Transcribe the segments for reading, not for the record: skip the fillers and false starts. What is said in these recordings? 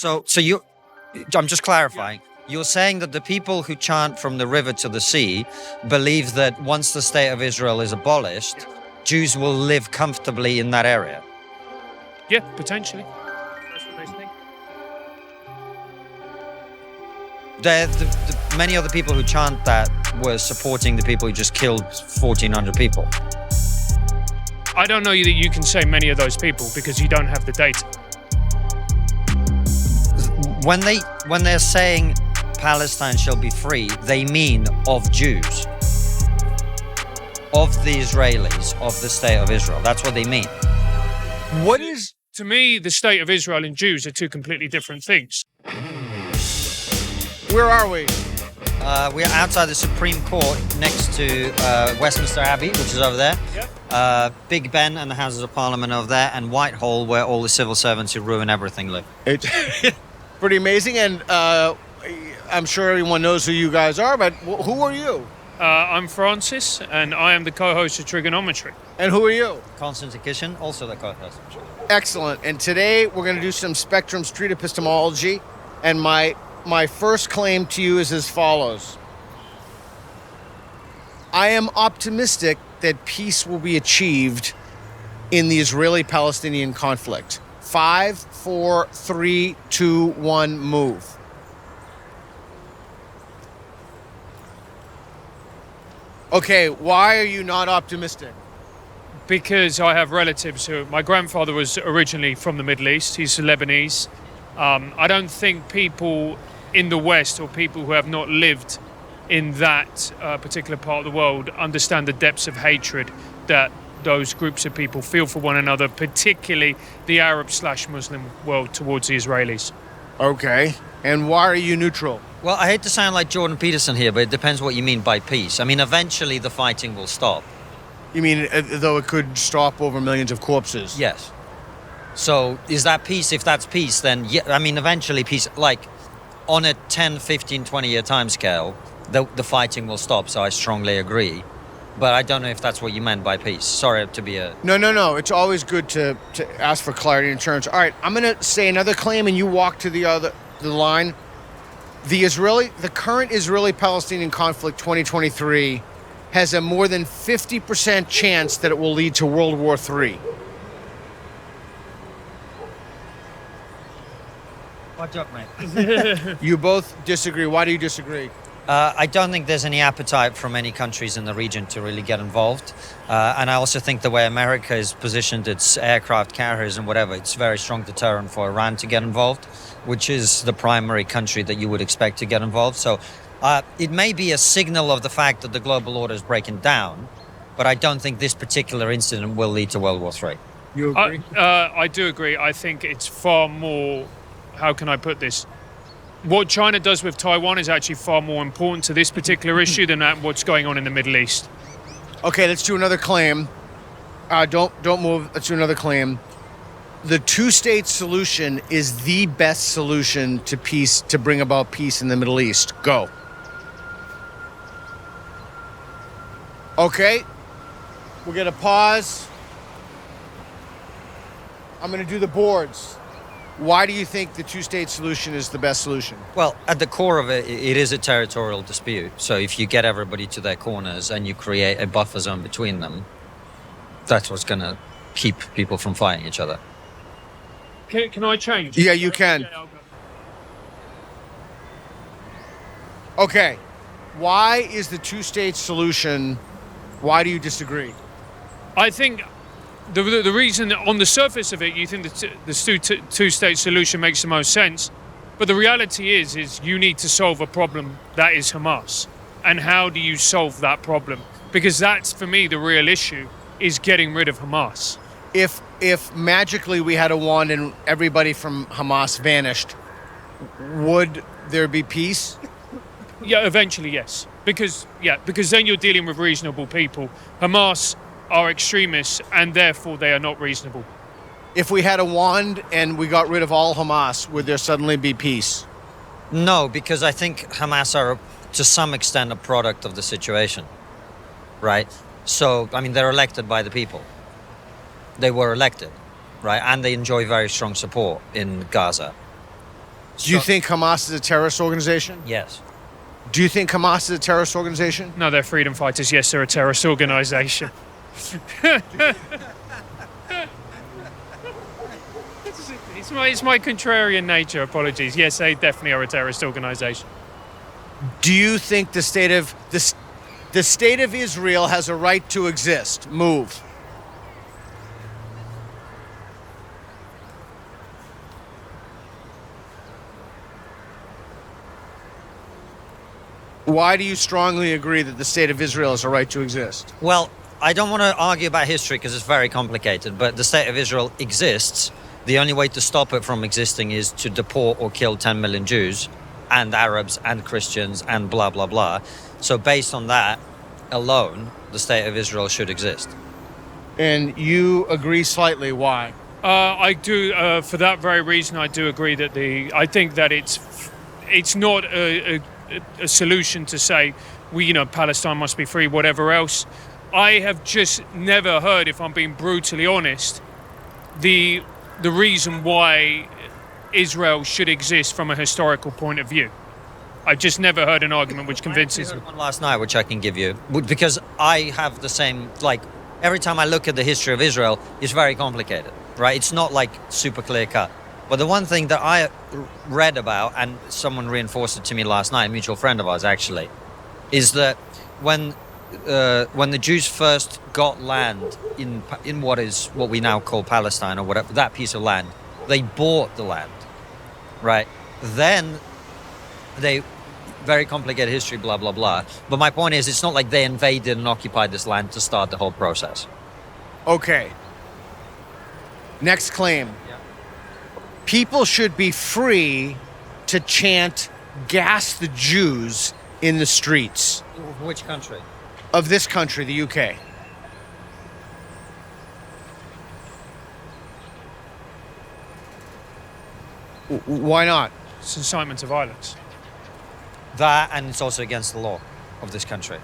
I'm just clarifying. You're saying that the people who chant from the river to the sea believe that once the state of Israel is abolished, Jews will live comfortably in that area? Yeah, potentially. That's what they think. Many other people who chant that were supporting the people who just killed 1,400 people. I don't know that you can say many of those people because you don't have the data. When they're saying Palestine shall be free, they mean of Jews, of the Israelis, of the state of Israel. That's what they mean. What is... To me, the state of Israel and Jews are two completely different things. Where are we? We're outside the Supreme Court next to Westminster Abbey, which is over there. Yep. Big Ben and the Houses of Parliament over there, and Whitehall, where all the civil servants who ruin everything live. It's pretty amazing, and I'm sure everyone knows who you guys are, but who are you? I'm Francis, and I am the co-host of Triggernometry. And who are you? Konstantin Kisin, also the co-host. Excellent. And today we're going to do some Spectrum Street Epistemology, and my first claim to you is as follows. I am optimistic that peace will be achieved in the Israeli-Palestinian conflict. 5, 4, 3, 2, 1, move. Okay, why are you not optimistic? Because I have relatives who... My grandfather was originally from the Middle East. He's Lebanese. I don't think people in the West, or people who have not lived in that particular part of the world, understand the depths of hatred that those groups of people feel for one another, particularly the Arab/Muslim world towards the Israelis. Okay. And why are you neutral? Well, I hate to sound like Jordan Peterson here, but it depends what you mean by peace. I mean, eventually the fighting will stop. You mean though it could stop over millions of corpses? Yes. So is that peace? If that's peace, then yeah, I mean, eventually peace, like on a 10, 15, 20-year time scale, the fighting will stop. So I strongly agree. But I don't know if that's what you meant by peace. Sorry to be a... No. It's always good to ask for clarity in terms. All right, I'm going to say another claim and you walk to the line. The current Israeli-Palestinian conflict 2023 has a more than 50% chance that it will lead to World War III. Watch up, mate. You both disagree. Why do you disagree? I don't think there's any appetite from any countries in the region to really get involved. And I also think the way America has positioned its aircraft carriers and whatever, it's a very strong deterrent for Iran to get involved, which is the primary country that you would expect to get involved. So it may be a signal of the fact that the global order is breaking down, but I don't think this particular incident will lead to World War III. You agree? I do agree. I think it's far more... How can I put this? What China does with Taiwan is actually far more important to this particular issue than what's going on in the Middle East. Okay, let's do another claim. Don't move. Let's do another claim. The two-state solution is the best solution to peace, to bring about peace in the Middle East. Go. Okay. We're going to pause. I'm going to do the boards. Why do you think the two-state solution is the best solution? Well, at the core of it, it is a territorial dispute. So if you get everybody to their corners and you create a buffer zone between them, that's what's going to keep people from fighting each other. Can I change? Yeah, you can. Okay. Why is the two-state solution... Why do you disagree? I think... The reason, on the surface of it, you think the two-state solution makes the most sense, but the reality is you need to solve a problem that is Hamas. And how do you solve that problem? Because that's, for me, the real issue, is getting rid of Hamas. If magically we had a wand and everybody from Hamas vanished, would there be peace? Yeah, eventually, yes. Because then you're dealing with reasonable people. Hamas are extremists, and therefore they are not reasonable. If we had a wand and we got rid of all Hamas, would there suddenly be peace? No, because I think Hamas are, to some extent, a product of the situation, right? So, I mean, they're elected by the people. They were elected, right? And they enjoy very strong support in Gaza. Do you think Hamas is a terrorist organization? Yes. Do you think Hamas is a terrorist organization? No, they're freedom fighters. Yes, they're a terrorist organization. It's my contrarian nature. Apologies. Yes, they definitely are a terrorist organization. Do you think the state of Israel has a right to exist? Move. Why do you strongly agree that the state of Israel has a right to exist? Well, I don't want to argue about history because it's very complicated, but the state of Israel exists. The only way to stop it from existing is to deport or kill 10 million Jews and Arabs and Christians and blah, blah, blah. So based on that alone, the state of Israel should exist. And you agree slightly. Why? I do. For that very reason, I do agree that I think that it's not a solution to say, Palestine must be free, whatever else. I have just never heard, if I'm being brutally honest, the reason why Israel should exist from a historical point of view. I've just never heard an argument which convinces me. One last night, which I can give you, because I have the same, every time I look at the history of Israel, it's very complicated, right? It's not super clear cut. But the one thing that I read about, and someone reinforced it to me last night, a mutual friend of ours actually, is that when the Jews first got land in what we now call Palestine or whatever, that piece of land, they bought the land, right? Then very complicated history, blah, blah, blah. But my point is, it's not like they invaded and occupied this land to start the whole process. Okay. Next claim. Yeah. People should be free to chant "Gas the Jews" in the streets. Which country? Of this country, the UK. Why not? It's incitement to violence. That, and it's also against the law of this country.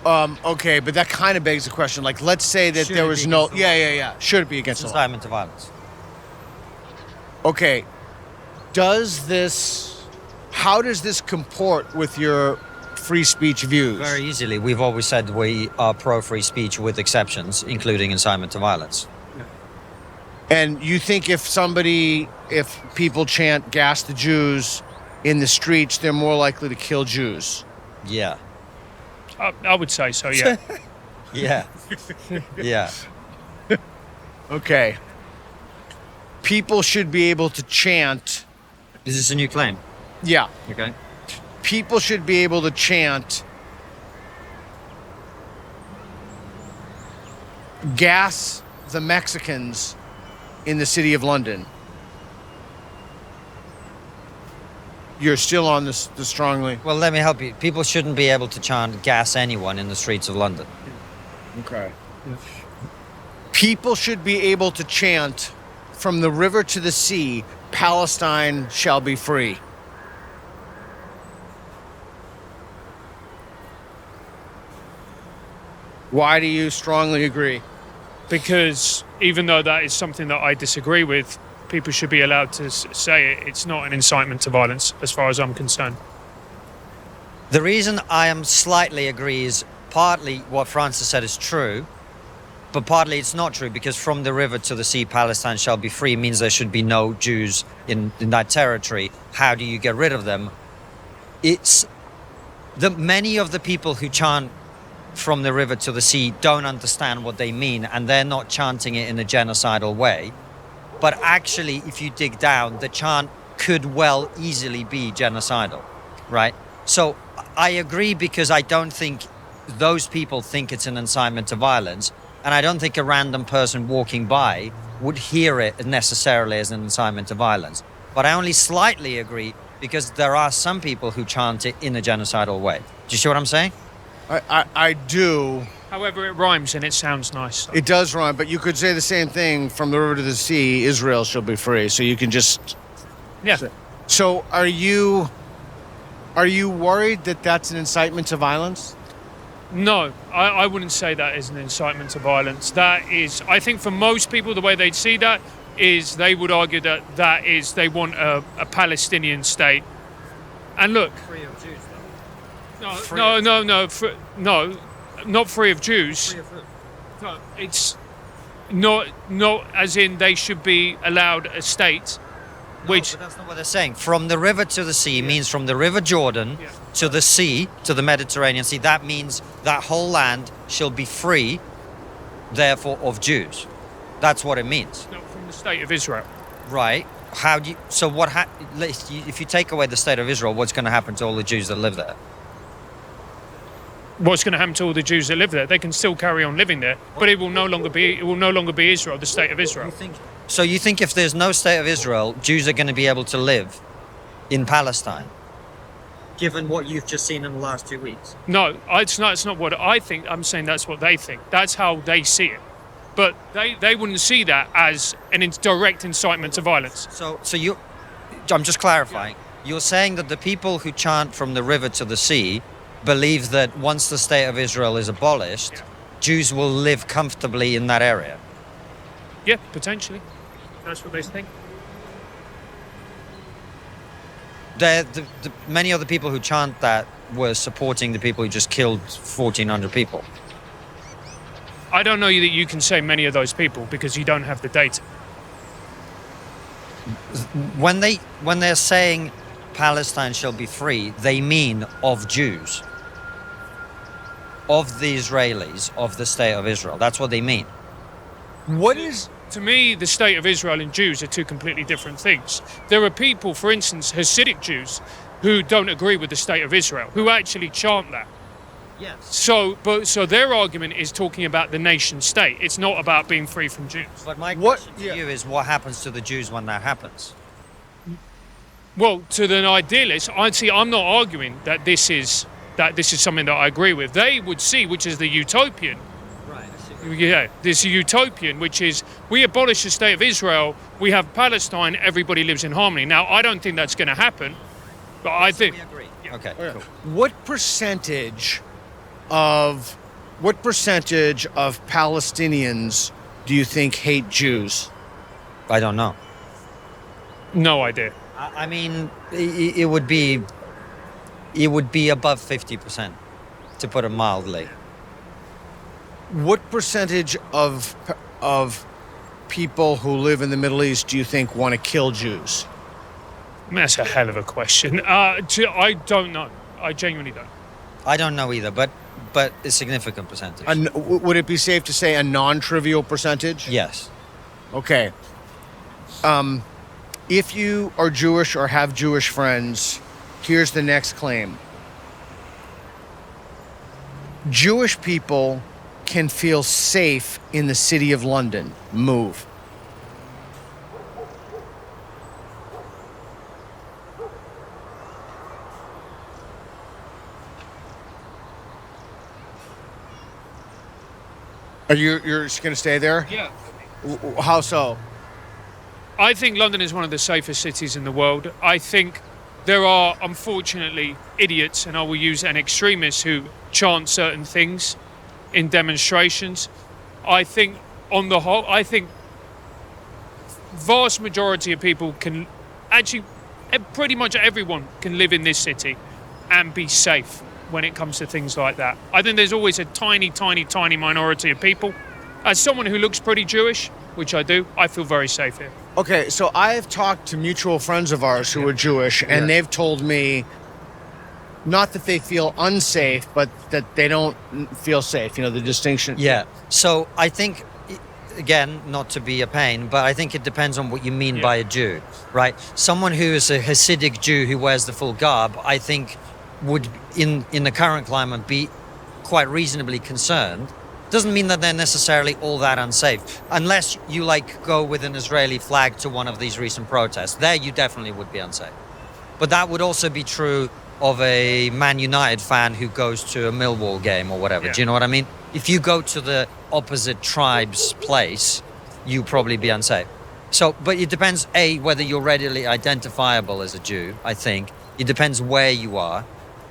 Okay, but that kind of begs the question. Let's say that Should there it was be no... against the law? Yeah. Should it be against the law? Incitement to violence. Okay. How does this comport with your free speech views? Very easily. We've always said we are pro-free speech with exceptions, including incitement to violence. And you think if people chant "Gas the Jews" in the streets, they're more likely to kill Jews? Yeah. I would say so, yeah. Yeah. Yeah. Okay. People should be able to chant... Is this a new claim? Yeah. Okay. People should be able to chant "Gas the Mexicans" in the city of London. You're still on the strongly. Well, let me help you. People shouldn't be able to chant "gas anyone" in the streets of London. Okay. People should be able to chant "From the river to the sea, Palestine shall be free." Why do you strongly agree? Because even though that is something that I disagree with, people should be allowed to say it. It's not an incitement to violence, as far as I'm concerned. The reason I am slightly agree is partly what Francis said is true, but partly it's not true, because from the river to the sea, Palestine shall be free means there should be no Jews in that territory. How do you get rid of them? It's many of the people who chant "from the river to the sea" don't understand what they mean, and they're not chanting it in a genocidal way. But actually, if you dig down, the chant could well easily be genocidal, right? So I agree, because I don't think those people think it's an incitement to violence, and I don't think a random person walking by would hear it necessarily as an incitement to violence. But I only slightly agree, because there are some people who chant it in a genocidal way. Do you see what I'm saying? I do. However, it rhymes and it sounds nice. It does rhyme, but you could say the same thing: "From the river to the sea, Israel shall be free." So you can just... Yeah. So are you worried that that's an incitement to violence? No, I wouldn't say that is an incitement to violence. That is, I think for most people, the way they'd see that is they would argue that is they want a Palestinian state. And look, Free of Jews, no, not free of Jews. No, it's not as in they should be allowed a state. Which but that's not what they're saying. From the river to the sea means from the river Jordan to the sea, to the Mediterranean Sea. That means that whole land shall be free, therefore, of Jews. That's what it means. not from the state of Israel. Right. How do you... So what... if you take away the state of Israel, what's going to happen to all the Jews that live there? What's going to happen to all the Jews that live there? They can still carry on living there, but it will no longer be Israel, the state of Israel. So you think if there's no state of Israel, Jews are going to be able to live in Palestine? Given what you've just seen in the last 2 weeks. No, it's not what I think. I'm saying that's what they think. That's how they see it. But they wouldn't see that as an direct incitement to violence. So I'm just clarifying. You're saying that the people who chant from the river to the sea believe that once the state of Israel is abolished, Jews will live comfortably in that area? Yeah, potentially. That's what they think. Many of the people who chant that were supporting the people who just killed 1,400 people. I don't know that you can say many of those people because you don't have the data. When they're saying Palestine shall be free, they mean of Jews, of the Israelis, of the state of Israel. That's what they mean. What is... To me, the state of Israel and Jews are two completely different things. There are people, for instance, Hasidic Jews, who don't agree with the state of Israel, who actually chant that. Yes. So their argument is talking about the nation state. It's not about being free from Jews. But my question to you is, what happens to the Jews when that happens? Well, to the idealist, I'm not arguing that this is something that I agree with. They would see, which is the utopian. Right. Yeah, this utopian, which is we abolish the state of Israel, we have Palestine, everybody lives in harmony. Now, I don't think that's going to happen, but I think... We agree. Okay, cool. What percentage of Palestinians do you think hate Jews? I don't know. No idea. I mean, it would be above 50%, to put it mildly. What percentage of people who live in the Middle East do you think want to kill Jews? That's a hell of a question. I don't know. I genuinely don't. I don't know either, but a significant percentage. Would it be safe to say a non-trivial percentage? Yes. Okay. If you are Jewish or have Jewish friends, here's the next claim. Jewish people can feel safe in the city of London. Move. You're just going to stay there? Yeah. How so? I think London is one of the safest cities in the world. I think there are, unfortunately, idiots, and I will use an extremist, who chant certain things in demonstrations. I think, on the whole, vast majority of people can actually, pretty much everyone can live in this city and be safe when it comes to things like that. I think there's always a tiny, tiny, tiny minority of people. As someone who looks pretty Jewish, which I do, I feel very safe here. Okay, so I've talked to mutual friends of ours who are Jewish, and they've told me not that they feel unsafe, but that they don't feel safe, the distinction. Yeah. So I think, again, not to be a pain, but I think it depends on what you mean by a Jew, right? Someone who is a Hasidic Jew who wears the full garb, I think would, in the current climate, be quite reasonably concerned. Doesn't mean that they're necessarily all that unsafe, unless you go with an Israeli flag to one of these recent protests. There you definitely would be unsafe. But that would also be true of a Man United fan who goes to a Millwall game or whatever. Yeah. Do you know what I mean? If you go to the opposite tribe's place, you'll probably be unsafe. So, but it depends, A, whether you're readily identifiable as a Jew, I think. It depends where you are.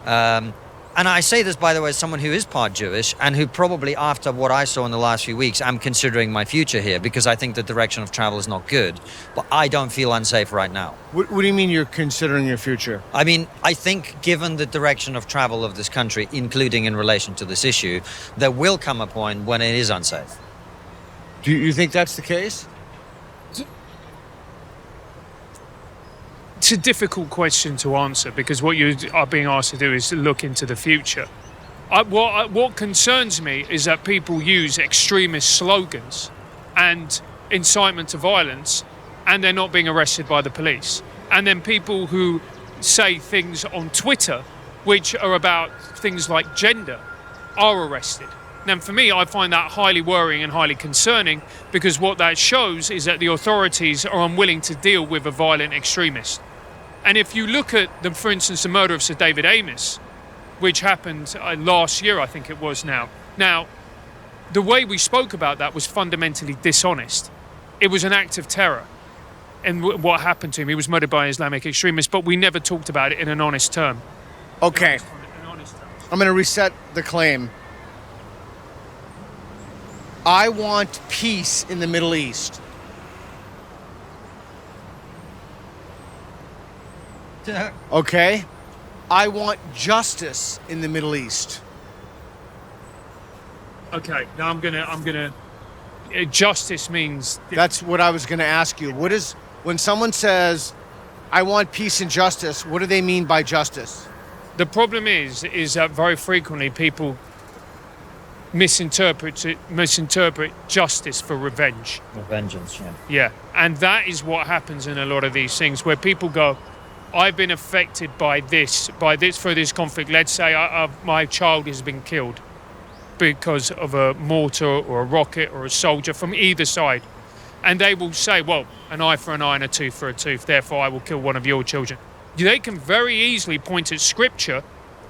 And And I say this, by the way, as someone who is part Jewish and who probably, after what I saw in the last few weeks, I'm considering my future here because I think the direction of travel is not good. But I don't feel unsafe right now. What do you mean you're considering your future? I mean, I think given the direction of travel of this country, including in relation to this issue, there will come a point when it is unsafe. Do you think that's the case? It's a difficult question to answer because what you are being asked to do is to look into the future. What concerns me is that people use extremist slogans and incitement to violence and they're not being arrested by the police. And then people who say things on Twitter which are about things like gender are arrested. Now, for me, I find that highly worrying and highly concerning because what that shows is that the authorities are unwilling to deal with a violent extremist. And if you look at, for instance, the murder of Sir David Amess, which happened last year, I think it was now. Now, the way we spoke about that was fundamentally dishonest. It was an act of terror. And what happened to him, he was murdered by an Islamic extremist, but we never talked about it in an honest term. Okay. I'm going to reset the claim. I want peace in the Middle East. Okay? I want justice in the Middle East. Okay, now I'm gonna. Justice means. That's what I was going to ask you. When someone says, I want peace and justice, what do they mean by justice? The problem is that very frequently people misinterpret justice for revenge. Vengeance, yeah. Yeah, and that is what happens in a lot of these things where people go, I've been affected by this for this conflict. Let's say my child has been killed because of a mortar or a rocket or a soldier from either side. And they will say, well, an eye for an eye and a tooth for a tooth, therefore I will kill one of your children. They can very easily point at scripture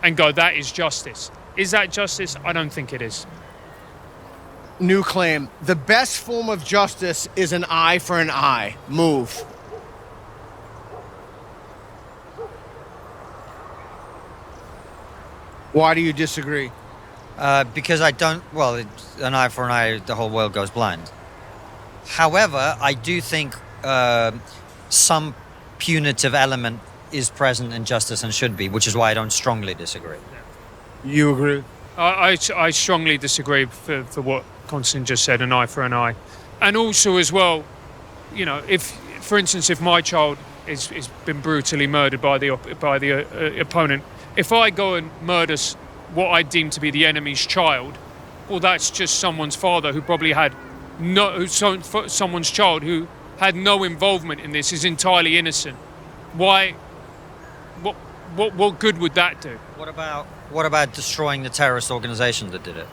and go, that is justice. Is that justice? I don't think it is. New claim. The best form of justice is an eye for an eye. Move. Why do you disagree? Because I don't, an eye for an eye, the whole world goes blind. However, I do think some punitive element is present in justice and should be, which is why I don't strongly disagree. You agree? I strongly disagree for what Konstantin just said, an eye for an eye. And also as well, if, for instance, if my child is been brutally murdered by the opponent, if I go and murder what I deem to be the enemy's child, well, that's just someone's father who probably had someone's child who had no involvement in this, is entirely innocent. Why? What good would that do? What about destroying the terrorist organization that did it?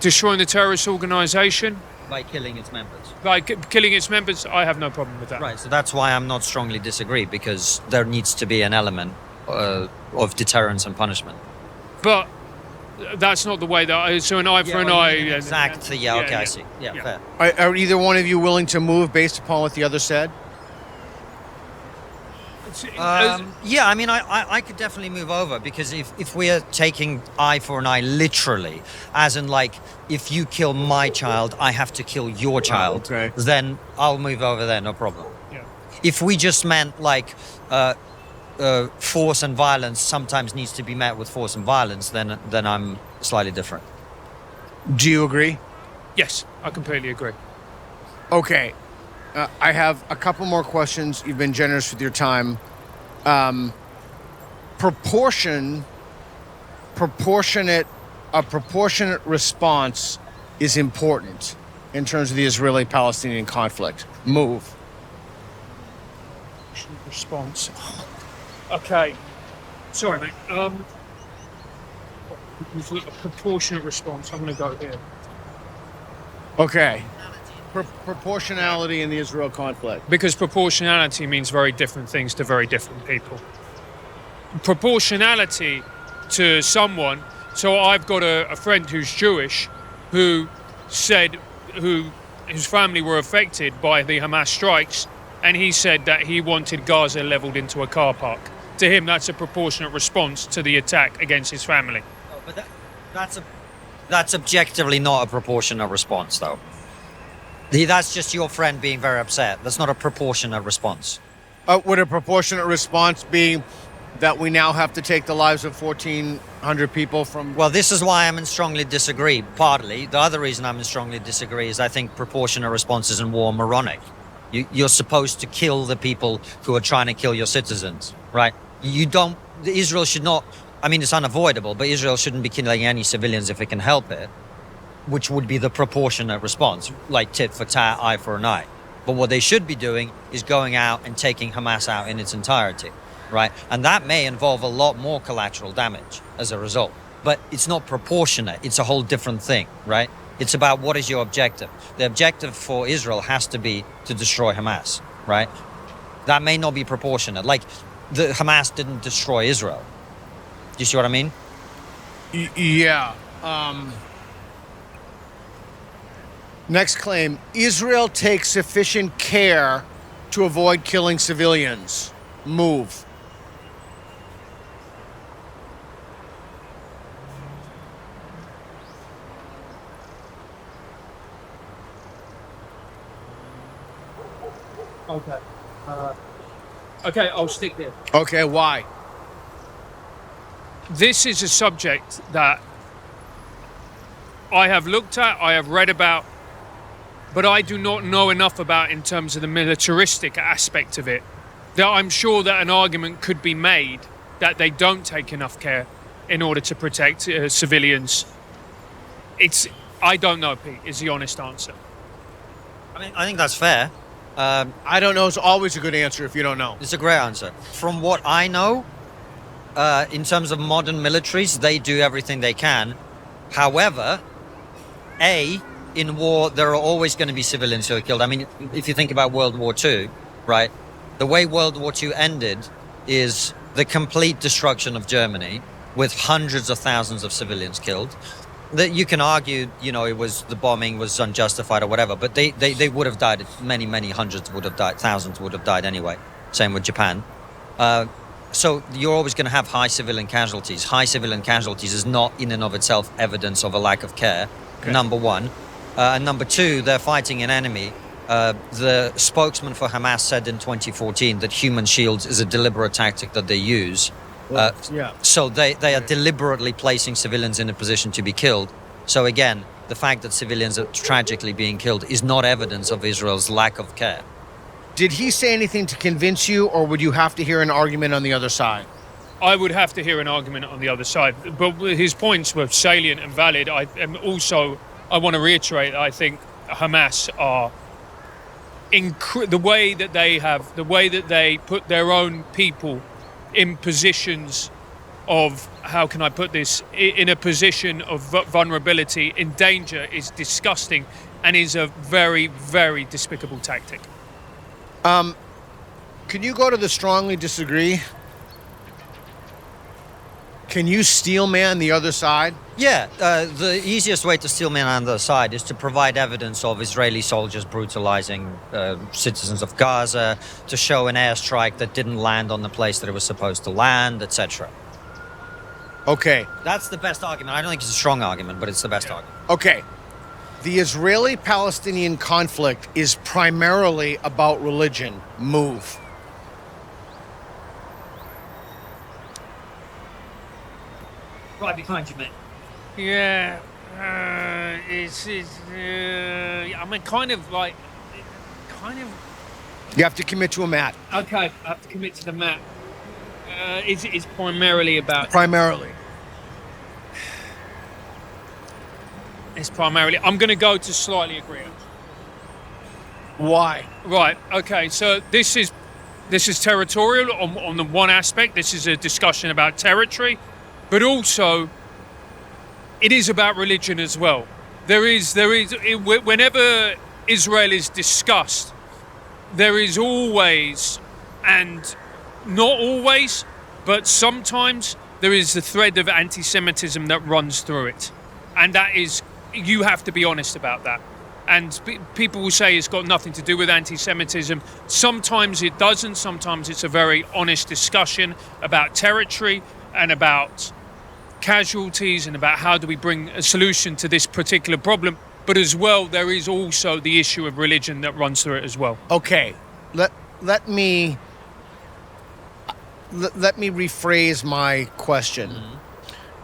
Destroying the terrorist organization? By killing its members. By killing its members, I have no problem with that. Right, so that's why I'm not strongly disagree, because there needs to be an element of deterrence and punishment. But that's not the way that. So an eye for an eye. Exactly. I see. Yeah, fair. Are either one of you willing to move based upon what the other said? Yeah, I mean, I could definitely move over, because if we are taking eye for an eye literally, as in like, if you kill my child, I have to kill your child, okay, then I'll move over there, no problem. Yeah. If we just meant like force and violence sometimes needs to be met with force and violence, then I'm slightly different. Do you agree? Yes, I completely agree. Okay. I have a couple more questions. You've been generous with your time. Proportionate response is important in terms of the Israeli-Palestinian conflict. Move. Response. Okay. Sorry, mate. A proportionate response. I'm going to go here. Okay. Proportionality in the Israel conflict. Because proportionality means very different things to very different people. Proportionality to someone. So I've got a friend who's Jewish who said, whose family were affected by the Hamas strikes, and he said that he wanted Gaza leveled into a car park. to him that's a proportionate response to the attack against his family. No, but that's objectively not a proportionate response, though. That's just your friend being very upset. That's not a proportionate response. Would a proportionate response be that we now have to take the lives of 1,400 people from... Well, this is why I'm in strongly disagree, partly. The other reason I'm in strongly disagree is I think proportionate responses in war are moronic. You're supposed to kill the people who are trying to kill your citizens, right? Israel should not, I mean, it's unavoidable, but Israel shouldn't be killing any civilians if it can help it, which would be the proportionate response, like tit for tat, eye for an eye. But what they should be doing is going out and taking Hamas out in its entirety, right? And that may involve a lot more collateral damage as a result. But it's not proportionate. It's a whole different thing, right? It's about what is your objective. The objective for Israel has to be to destroy Hamas, right? That may not be proportionate. Like, the Hamas didn't destroy Israel. Do you see what I mean? Yeah. Next claim, Israel takes sufficient care to avoid killing civilians. Move. Okay. Okay, I'll stick there. Okay, why? This is a subject that I have looked at, I have read about, but I do not know enough about in terms of the militaristic aspect of it, that I'm sure that an argument could be made that they don't take enough care in order to protect civilians. I don't know, Pete, is the honest answer. I mean, I think that's fair. I don't know is always a good answer if you don't know. It's a great answer. From what I know, in terms of modern militaries, they do everything they can. However, in war, there are always going to be civilians who are killed. I mean, if you think about World War II, right? The way World War II ended is the complete destruction of Germany with hundreds of thousands of civilians killed. That you can argue, it was the bombing was unjustified or whatever, but they would have died. Many hundreds would have died. Thousands would have died anyway. Same with Japan. So you're always going to have high civilian casualties. High civilian casualties is not in and of itself evidence of a lack of care, okay. Number one. And number two, they're fighting an enemy. The spokesman for Hamas said in 2014 that human shields is a deliberate tactic that they use. So they are deliberately placing civilians in a position to be killed. So again, the fact that civilians are tragically being killed is not evidence of Israel's lack of care. Did he say anything to convince you, or would you have to hear an argument on the other side? I would have to hear an argument on the other side. But his points were salient and valid. I want to reiterate, I think Hamas are the way that they put their own people in positions of, how can I put this, in a position of vulnerability, in danger, is disgusting and is a very, very despicable tactic. Can you go to the strongly disagree? Can you steel man the other side? Yeah, the easiest way to steel man on the other side is to provide evidence of Israeli soldiers brutalizing citizens of Gaza, to show an airstrike that didn't land on the place that it was supposed to land, etc. Okay. That's the best argument. I don't think it's a strong argument, but it's the best argument. Okay. The Israeli-Palestinian conflict is primarily about religion. Move. Right behind you, mate. Yeah, I mean, kind of. You have to commit to a mat. Okay, I have to commit to the mat. It's primarily about. Primarily. It's primarily. I'm going to go to slightly agree. Why? Right. Okay. So this is territorial on the one aspect. This is a discussion about territory, but also it is about religion as well. There is whenever Israel is discussed, there is always, and not always, but sometimes there is the thread of anti-Semitism that runs through it, and that is, you have to be honest about that. And people will say it's got nothing to do with anti-Semitism. Sometimes it doesn't. Sometimes it's a very honest discussion about territory and about casualties and about how do we bring a solution to this particular problem. But as well, there is also the issue of religion that runs through it as well. Okay, let me rephrase my question.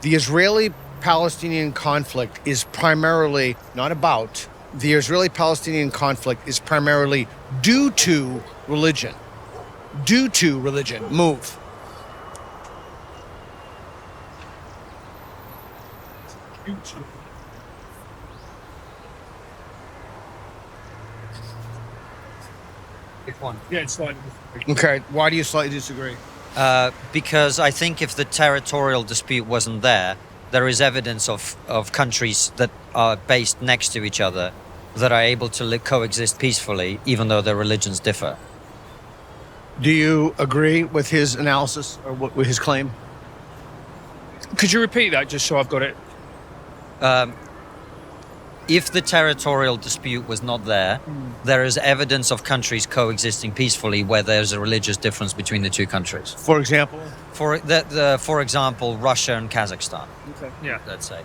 The Israeli-Palestinian conflict is primarily not about. The Israeli-Palestinian conflict is primarily due to religion. Due to religion. Move. Yeah, it's fine. Okay, why do you slightly disagree? Because I think if the territorial dispute wasn't there, there is evidence of countries that are based next to each other that are able to coexist peacefully, even though their religions differ. Do you agree with his analysis or with his claim? Could you repeat that just so I've got it? If the territorial dispute was not there, there is evidence of countries coexisting peacefully where there's a religious difference between the two countries. For example? For example, Russia and Kazakhstan. Okay. Yeah. Let's say.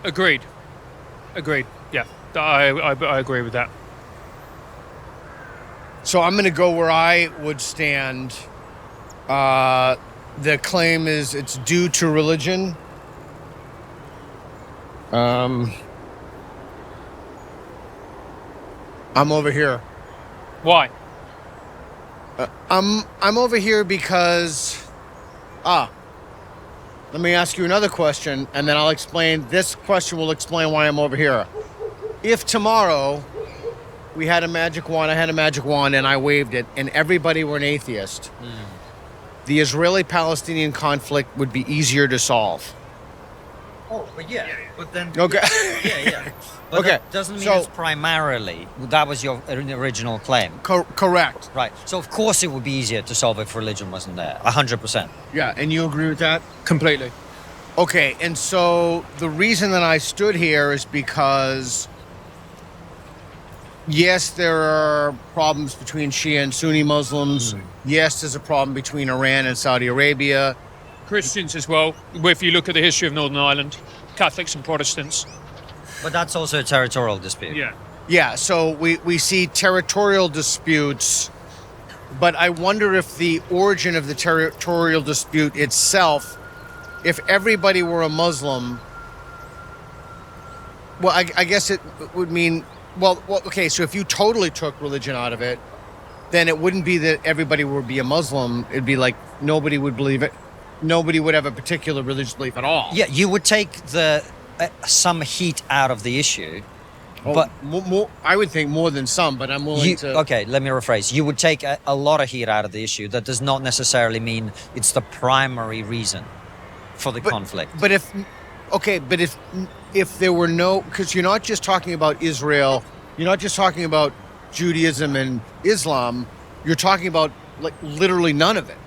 Agreed. Yeah, I agree with that. So I'm going to go where I would stand. The claim is it's due to religion. I'm over here. Why? I'm over here because let me ask you another question, and then I'll explain. This question will explain why I'm over here. If tomorrow we had a magic wand, I had a magic wand, and I waved it, and everybody were an atheist, the Israeli-Palestinian conflict would be easier to solve. Oh, but but then... Okay. But okay. that doesn't mean it's primarily. That was your original claim. Correct. Right. So, of course, it would be easier to solve if religion wasn't there. 100%. Yeah, and you agree with that? Completely. Okay, and so the reason that I stood here is because, yes, there are problems between Shia and Sunni Muslims. Yes, there's a problem between Iran and Saudi Arabia. Christians as well. If you look at the history of Northern Ireland, Catholics and Protestants. But that's also a territorial dispute. Yeah. Yeah, so we see territorial disputes, but I wonder if the origin of the territorial dispute itself, if everybody were a Muslim, well, I guess it would mean, well, okay, so if you totally took religion out of it, then it wouldn't be that everybody would be a Muslim. It'd be like nobody would believe it. Nobody would have a particular religious belief at all. Yeah, you would take some heat out of the issue. But more, I would think more than some, but I'm willing to... Okay, let me rephrase. You would take a lot of heat out of the issue. That does not necessarily mean it's the primary reason for the conflict. But if there were no... Because you're not just talking about Israel, you're not just talking about Judaism and Islam, you're talking about like literally none of it.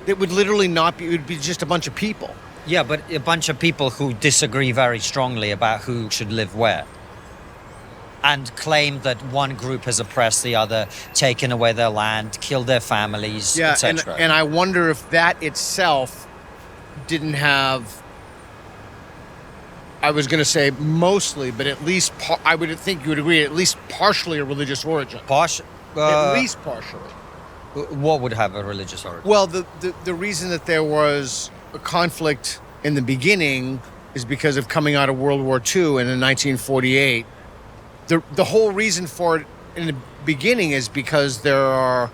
It would literally not be... It would be just a bunch of people. Yeah, but a bunch of people who disagree very strongly about who should live where. And claim that one group has oppressed the other, taken away their land, killed their families, etc. And I wonder if that itself didn't have, I was going to say mostly, but at least, I would think you would agree, at least partially a religious origin. At least partially. What would have a religious origin? Well, the reason that there was a conflict in the beginning is because of coming out of World War II and in 1948. The whole reason for it in the beginning is because there are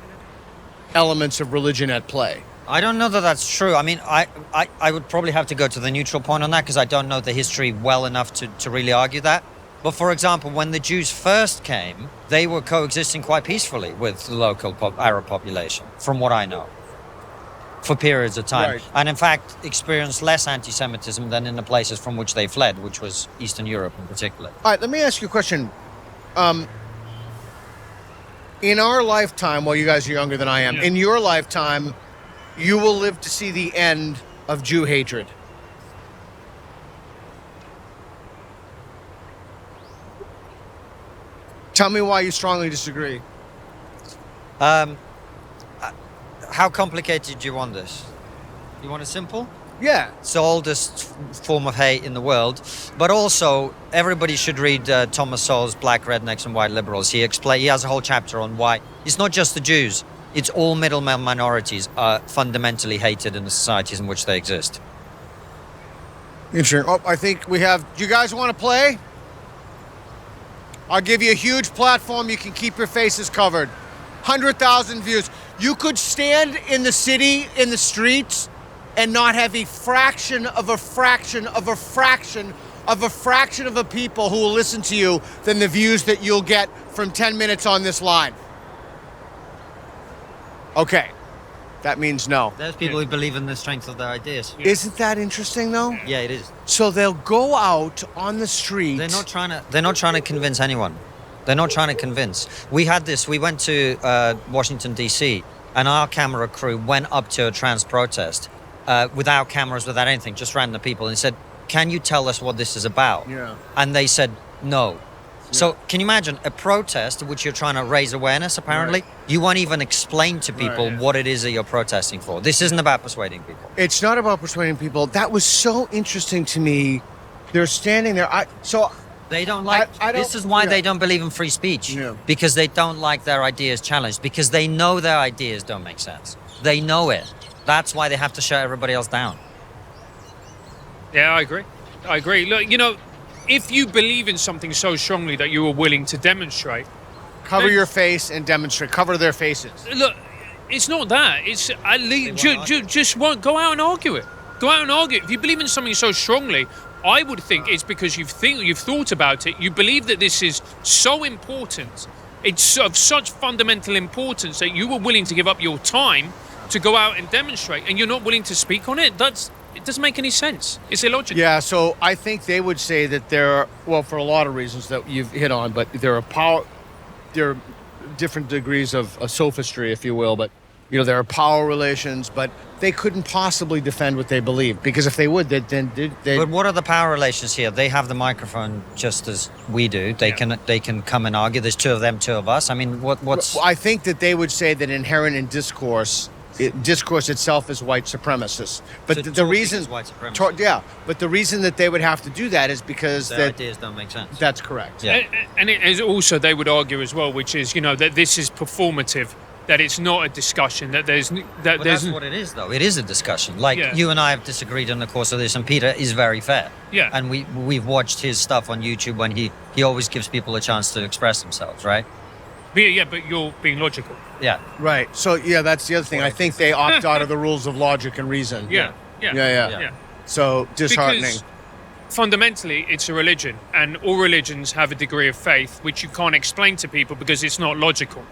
elements of religion at play. I don't know that that's true. I mean, I would probably have to go to the neutral point on that because I don't know the history well enough to really argue that. But for example, when the Jews first came, they were coexisting quite peacefully with the local Arab population, from what I know, for periods of time. Right. And in fact, experienced less anti-Semitism than in the places from which they fled, which was Eastern Europe in particular. All right, let me ask you a question. In our lifetime, well, you guys are younger than I am, in your lifetime, you will live to see the end of Jew hatred. Tell me why you strongly disagree. How complicated do you want this? You want it simple? Yeah. It's the oldest form of hate in the world. But also, everybody should read Thomas Sowell's Black Rednecks and White Liberals. He has a whole chapter on why it's not just the Jews. It's all middle minorities are fundamentally hated in the societies in which they exist. Interesting. Oh, I think we have... Do you guys want to play? I'll give you a huge platform. You can keep your faces covered. 100,000 views. You could stand in the city, in the streets, and not have a fraction of a fraction of a fraction of a fraction of a people who will listen to you than the views that you'll get from 10 minutes on this line. Okay. That means no. There's people who believe in the strength of their ideas. Isn't that interesting, though? Yeah, it is. So they'll go out on the street. They're not trying to convince anyone. They're not trying to convince. We went to Washington, D.C., and our camera crew went up to a trans protest without cameras, without anything, just random people, and said, "Can you tell us what this is about?" Yeah. And they said, "No." So can you imagine a protest in which you're trying to raise awareness, apparently? Right. You won't even explain to people what it is that you're protesting for. This isn't about persuading people. It's not about persuading people. That was so interesting to me. They're standing there. They don't like... This is why they don't believe in free speech. Yeah. Because they don't like their ideas challenged. Because they know their ideas don't make sense. They know it. That's why they have to shut everybody else down. Yeah, I agree. Look, if you believe in something so strongly that you are willing to demonstrate... Cover your face and demonstrate. Cover their faces. Look, it's not that. It's at least just won't go out and argue it. Go out and argue it. If you believe in something so strongly, I would think it's because you've thought about it. You believe that this is so important. It's of such fundamental importance that you were willing to give up your time to go out and demonstrate, and you're not willing to speak on it. It doesn't make any sense. It's illogical. Yeah, so I think they would say that for a lot of reasons that you've hit on, but there are different degrees of sophistry, if you will, but there are power relations, but they couldn't possibly defend what they believe, because if they would, then they. But what are the power relations here? They have the microphone just as we do. They can come and argue. There's two of them, two of us. I mean, what's? I think that they would say that inherent in discourse itself is white supremacist. But the reason is white supremacy. But the reason that they would have to do that is because their ideas don't make sense. That's correct. Yeah. And it is also, they would argue as well, which is, that this is performative, that it's not a discussion, that there's... That's what it is, though. It is a discussion. You and I have disagreed in the course of this, and Peter is very fair. Yeah. And we've watched his stuff on YouTube when he always gives people a chance to express themselves, right? But you're being logical. Yeah. Right. So, that's the other thing. I think they opt out of the rules of logic and reason. Yeah. So, disheartening. Because fundamentally, it's a religion, and all religions have a degree of faith which you can't explain to people because it's not logical.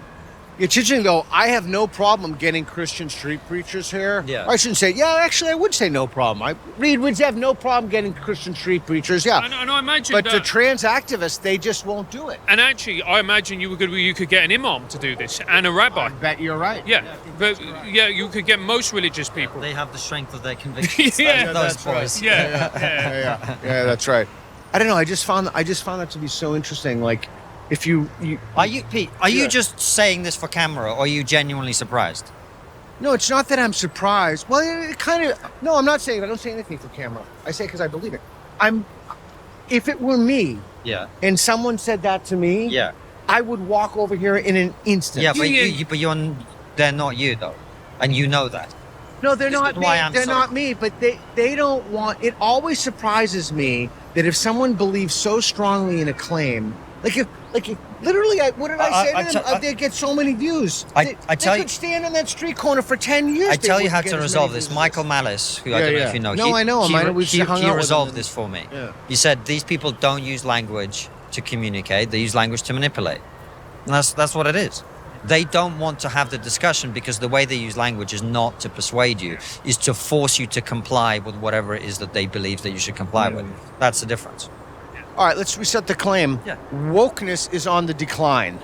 It's interesting, though. I have no problem getting Christian street preachers here. Yeah. I shouldn't say, actually, I would say no problem. We'd have no problem getting Christian street preachers, yeah. And I imagine but the trans activists, they just won't do it. And actually, I imagine you could get an imam to do this, and a rabbi. I bet you're right. Yeah, but you could get most religious people. They have the strength of their convictions. Yeah, those that's boys. right. Yeah, that's right. I don't know. I just found that to be so interesting. Like, if you Are you, Pete? Are you just saying this for camera, or are you genuinely surprised? No, it's not that I'm surprised. Well, it kind of. No, I'm not saying. I don't say anything for camera. I say it because I believe it. If it were me, and someone said that to me, I would walk over here in an instant. Yeah, but they're not you though, and you know that. No, they're not me. They're sorry. not me, but they don't want. It always surprises me that if someone believes so strongly in a claim, if literally, what did I say to them? They get so many views. They could stand on that street corner for 10 years. I tell you how to resolve this. Michael Malice, who I don't know if you know. No, I know him. He resolved this for me. Yeah. He said these people don't use language to communicate; they use language to manipulate. And that's what it is. They don't want to have the discussion because the way they use language is not to persuade you, is to force you to comply with whatever it is that they believe that you should comply with. That's the difference. All right, let's reset the claim. Yeah. Wokeness is on the decline.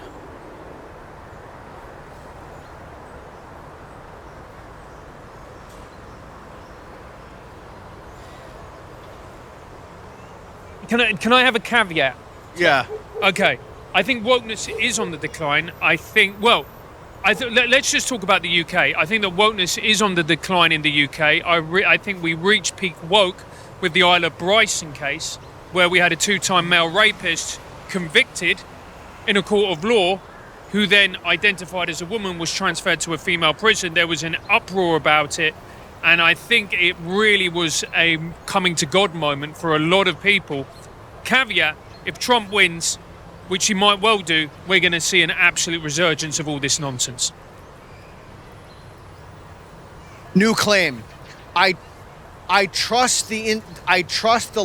Can I have a caveat? Yeah. Okay. I think wokeness is on the decline. Let's just talk about the UK. I think that wokeness is on the decline in the UK. I think we reached peak woke with the Isla Bryson case, where we had a 2-time male rapist convicted in a court of law, who then identified as a woman, was transferred to a female prison. There was an uproar about it, and I think it really was a coming to God moment for a lot of people. Caveat, if Trump wins, which he might well do, we're going to see an absolute resurgence of all this nonsense. New claim. I trust the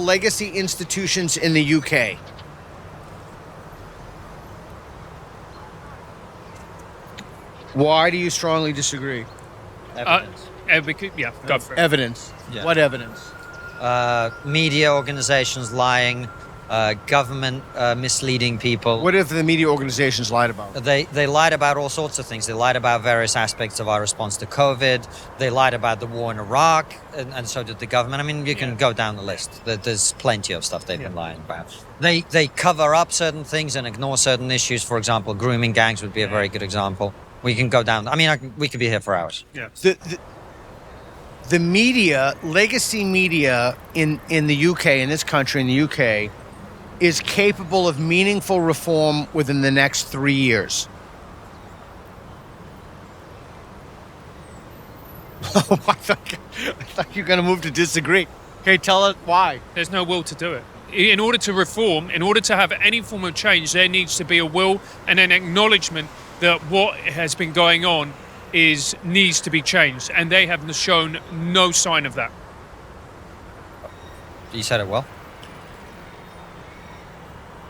legacy institutions in the UK. Why do you strongly disagree? Evidence. Go for it. Evidence. Yeah. What evidence? Media organizations lying, government misleading people. What have the media organizations lied about? They lied about all sorts of things. They lied about various aspects of our response to COVID. They lied about the war in Iraq, and so did the government. I mean, you can go down the list. There's plenty of stuff they've been lying about. They cover up certain things and ignore certain issues. For example, grooming gangs would be a very good example. We can go down. I mean, we could be here for hours. Yeah. The media, legacy media in the UK, in this country, in the UK, is capable of meaningful reform within the next 3 years. Oh, I thought you were going to move to disagree. Okay, tell us why. There's no will to do it. In order to reform, in order to have any form of change, there needs to be a will and an acknowledgement that what has been going on needs to be changed, and they have shown no sign of that. You said it well.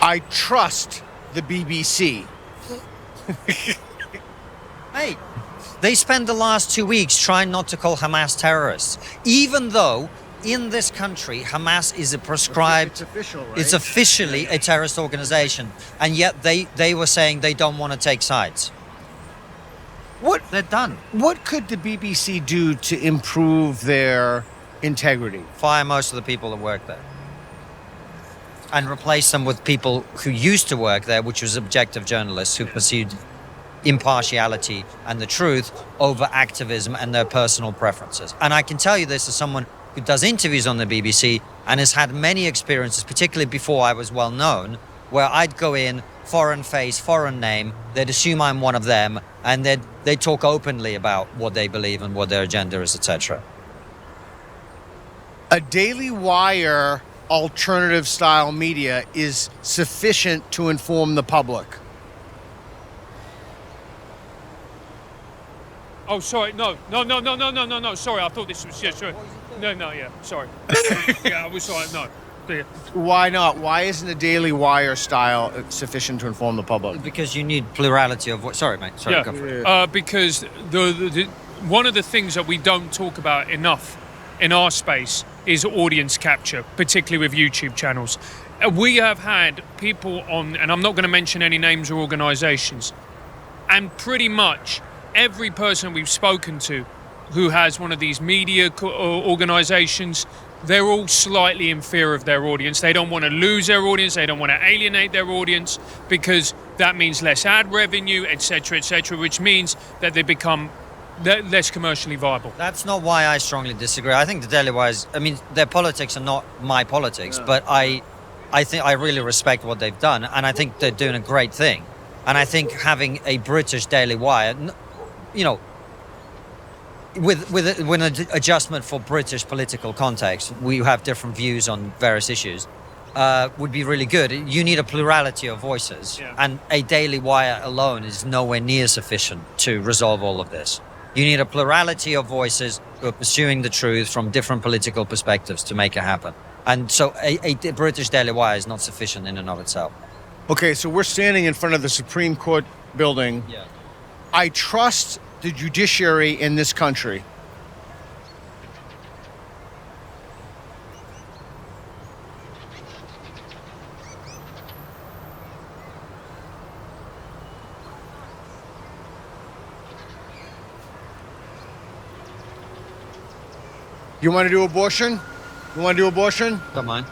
I trust the BBC. Hey, they spent the last 2 weeks trying not to call Hamas terrorists, even though in this country Hamas is a proscribed. It's official, right? It's officially a terrorist organization, and yet they were saying they don't want to take sides. They're done. What could the BBC do to improve their integrity? Fire most of the people that work there, and replace them with people who used to work there, which was objective journalists who pursued impartiality and the truth over activism and their personal preferences. And I can tell you this as someone who does interviews on the BBC and has had many experiences, particularly before I was well known, where I'd go in, foreign face, foreign name, they'd assume I'm one of them, and they'd talk openly about what they believe and what their agenda is, etc. A Daily Wire alternative style media is sufficient to inform the public. Oh, sorry, no. Sorry, I thought this was sorry. Sorry. I was sorry. No. Yeah. Why not? Why isn't a Daily Wire style sufficient to inform the public? Because you need plurality of voice. Sorry, mate. Sorry, go for it. Because the one of the things that we don't talk about enough in our space is audience capture, particularly with YouTube channels. We have had people on, and I'm not going to mention any names or organizations, and pretty much every person we've spoken to who has one of these media organizations, they're all slightly in fear of their audience. They don't want to lose their audience. They don't want to alienate their audience, because that means less ad revenue, etc., which means that they become less commercially viable. That's not why I strongly disagree. I think the Daily Wire their politics are not my politics, but I think I really respect what they've done, and I think they're doing a great thing. And I think having a British Daily Wire, with an adjustment for British political context, we have different views on various issues, would be really good. You need a plurality of voices, and a Daily Wire alone is nowhere near sufficient to resolve all of this. You need a plurality of voices who are pursuing the truth from different political perspectives to make it happen. And so a British Daily Wire is not sufficient in and of itself. Okay, so we're standing in front of the Supreme Court building. Yeah. I trust the judiciary in this country. You want to do abortion? Don't mind.